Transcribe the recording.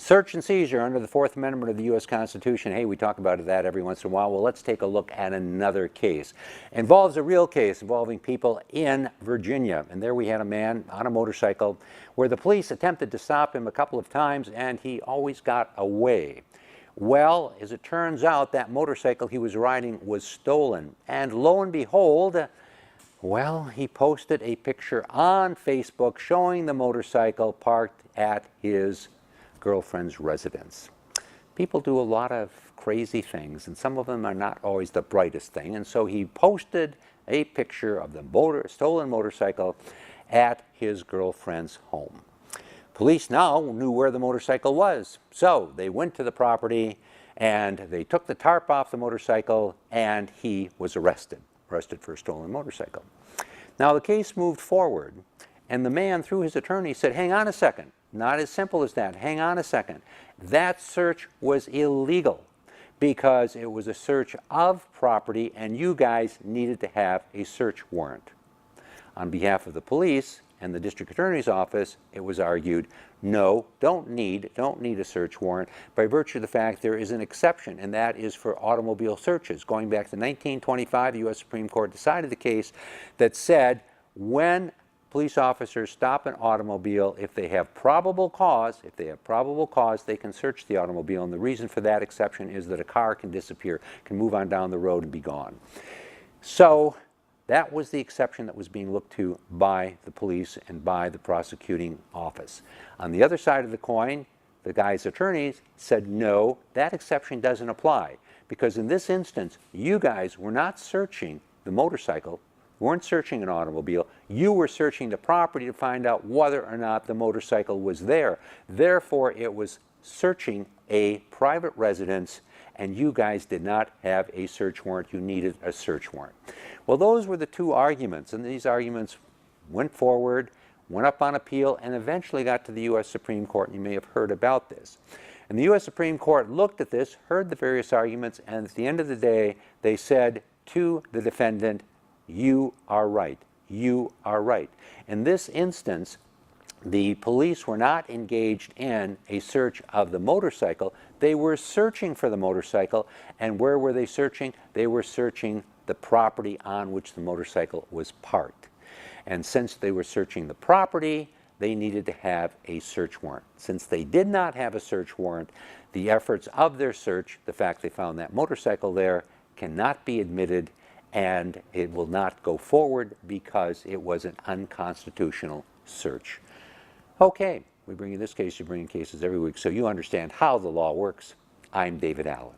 Search and seizure under the Fourth Amendment of the U.S. Constitution. Hey, we talk about that every once in a while. Well, let's take a look at another case. Involves a real case involving people in Virginia. And there we had a man on a motorcycle where the police attempted to stop him a couple of times and he always got away. Well, as it turns out, that motorcycle he was riding was stolen. And lo and behold, well, he posted a picture on Facebook showing the motorcycle parked at his girlfriend's residence. People do a lot of crazy things, and some of them are not always the brightest thing. And so he posted a picture of the stolen motorcycle at his girlfriend's home. Police now knew where the motorcycle was, so they went to the property and they took the tarp off the motorcycle, and he was arrested for a stolen motorcycle. Now the case moved forward, and the man, through his attorney, said, hang on a second. Not as simple as that. Hang on a second. That search was illegal because it was a search of property and you guys needed to have a search warrant. On behalf of the police and the district attorney's office, it was argued, no, don't need a search warrant by virtue of the fact there is an exception, and that is for automobile searches. Going back to 1925, the U.S. Supreme Court decided the case that said when police officers stop an automobile, if they have probable cause, they can search the automobile. And the reason for that exception is that a car can disappear, can move on down the road and be gone. So that was the exception that was being looked to by the police and by the prosecuting office. On the other side of the coin, the guy's attorneys said, no, that exception doesn't apply. Because in this instance, you guys were not searching the motorcycle, weren't searching an automobile, you were searching the property to find out whether or not the motorcycle was there. Therefore, it was searching a private residence, and you guys did not have a search warrant. You needed a search warrant. Well, those were the two arguments, and these arguments went forward, went up on appeal, and eventually got to the U.S. Supreme Court, and you may have heard about this. And the U.S. Supreme Court looked at this, heard the various arguments, and at the end of the day, they said to the defendant, you are right. You are right. In this instance, the police were not engaged in a search of the motorcycle. They were searching for the motorcycle. And where were they searching? They were searching the property on which the motorcycle was parked. And since they were searching the property, they needed to have a search warrant. Since they did not have a search warrant, the efforts of their search, the fact they found that motorcycle there, cannot be admitted, and it will not go forward because it was an unconstitutional search. Okay, we bring you this case, you bring in cases every week so you understand how the law works. I'm David Allen.